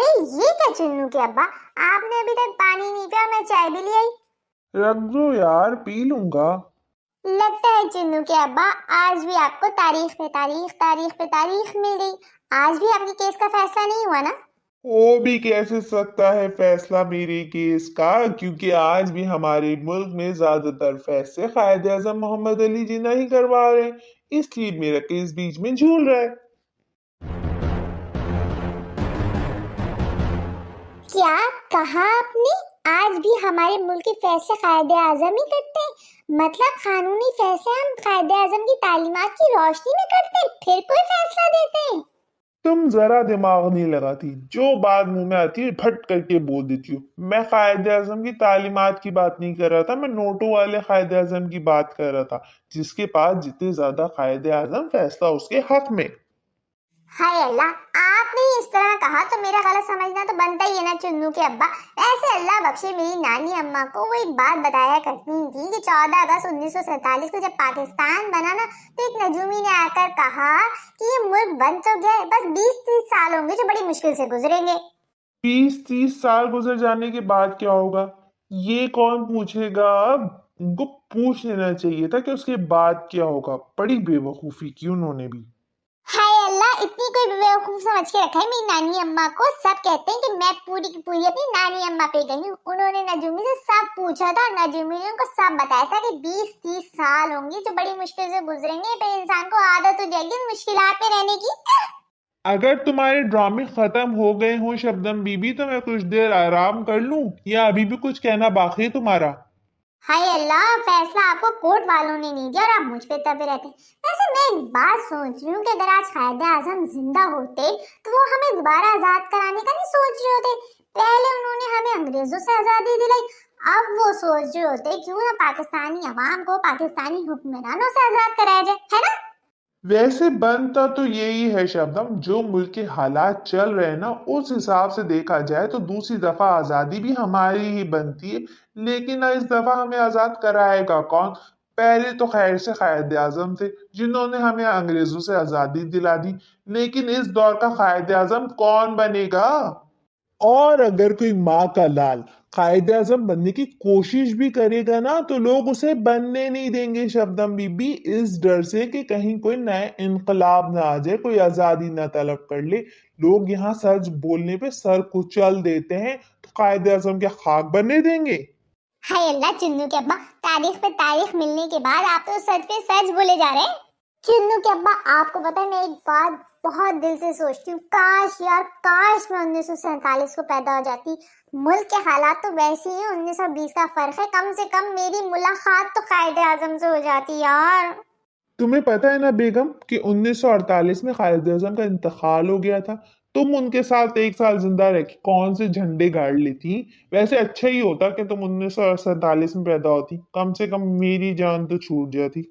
अरे ये क्या चुन्नू के अब्बा, आपने अभी तक पानी नहीं पिया, मैं चाय भी ले आई। रख दो यार, पी लूंगा। लगता है चुन्नू के अब्बा आज भी आपको तारीख पे तारीख तारीख पे तारीख मिल गई। आज भी आपके केस का फैसला नहीं हुआ ना? हो भी कैसे सकता है फैसला मेरे केस का, क्योंकि आज भी हमारे मुल्क में ज्यादातर फैसले कायद आजम मोहम्मद अली जिन्ना ही करवा रहे हैं, इसलिए मेरा केस बीच में झूल रहा है। क्या कहा आपने? आज भी हमारे मुल्क के फैसले कायदे आजम ही करते हैं? मतलब कानूनी फैसले हम कायदे आजम की तालीमात की रोशनी में करते हैं, फिर कोई फैसला देते हैं? तुम जरा दिमाग नहीं लगाती, जो बात मुंह में आती है फट करके बोल देती हो। मैं कायद आजम की तालीमात की बात नहीं कर रहा था, मैं नोटों वाले कायद आजम की बात कर रहा था, जिसके पास जितने ज्यादा कायद आजम फैसला उसके हक में। हाय अल्लाह, आपने इस तरह कहा तो मेरा गलत समझना तो बनता ही है ना चुन्नू के अब्बा। ऐसे अल्लाह बख्शे मेरी नानी अम्मा को वो एक बात बताया करती थी कि 14 अगस्त 1947 को जब पाकिस्तान बना ना, तो एक नजूमी ने आकर कहा कि ये मुल्क बन तो गया है, बस 20-30 साल होंगे जो बड़ी मुश्किल से गुजरेंगे। 20-30 साल गुजर जाने के बाद क्या होगा, ये कौन पूछेगा अब? उनको पूछ लेना चाहिए था कि उसके बाद क्या होगा। बड़ी बेवकूफी की उन्होंने भी। हाय अल्लाह, इतनी कोई बेवकूफ समझ के रखा है मेरी नानी अम्मा को? सब कहते हैं कि मैं पूरी की पूरी अपनी नानी अम्मा पे गई हूँ। उन्होंने नजूमी से सब पूछा था, नजूमी ने उनको सब बताया था कि 20-30 साल होंगे जो बड़ी मुश्किल से गुजरेंगे, फिर इंसान को आदत हो जाएगी इन मुश्किलात में रहने की। अगर तुम्हारे ड्रामे खत्म हो गए हों शबनम बीबी, तो मैं कुछ देर आराम कर लूं, या अभी भी कुछ कहना बाकी है तुम्हारा? हाय अल्लाह, फैसला आपको कोर्ट वालों ने नहीं दिया और आप मुझ पे दबे रहते। वैसे मैं एक बात सोच रही हूँ कि अगर आज कायदे आजम जिंदा होते तो वो हमें दोबारा आजाद कराने का नहीं सोच रहे होते। पहले उन्होंने हमें अंग्रेजों से आजादी दिलाई, अब वो सोच रहे होते क्यों ना पाकिस्तानी अवाम को पाकिस्तानी हुक्मरानों से आजाद कराया जाए, है ना? वैसे बनता तो यही है शबनम, जो मुल्क के हालात चल रहे हैं ना, उस हिसाब से देखा जाए तो दूसरी दफा आजादी भी हमारी ही बनती है। लेकिन इस दफा हमें आजाद कराएगा कौन? पहले तो खैर से कायद आजम थे, जिन्होंने हमें अंग्रेजों से आजादी दिला दी, लेकिन इस दौर का कायद आजम कौन बनेगा? और अगर कोई माँ का लाल कायदे आजम बनने की कोशिश भी करेगा ना, तो लोग उसे बनने नहीं देंगे शबनम बीबी, इस डर से कि कहीं कोई नया इनकलाब ना आ जाए, कोई आजादी ना तलब कर ले। लोग यहाँ सच बोलने पे सर कुचल देते हैं, तो कायदे आजम क्या खाक बनने देंगे? हाय अल्लाह चुन्नू के अब्बा, तारीख पे तारीख मिलने के बाद आप तो सच पे सच बोले जा रहे हैं। चुन्नू के अब्बा, आपको पता है मैं एक बात बहुत दिल से सोचती हूँ, काश यार काश मैं 1947 को पैदा हो जाती। मुल्क के हालात तो वैसे ही 1920 का फर्क है, कम से कम मेरी मुलाकात तो कायदे आजम से हो जाती यार। तुम्हें पता है ना बेगम कि 1948 में कायद आजम का इंतकाल हो गया था। तुम उनके साथ एक साल जिंदा रह के कौन से झंडे गाड़ लेती? वैसे अच्छा ही होता कि तुम 1947 में पैदा होती, कम से कम मेरी जान तो छूट जाती।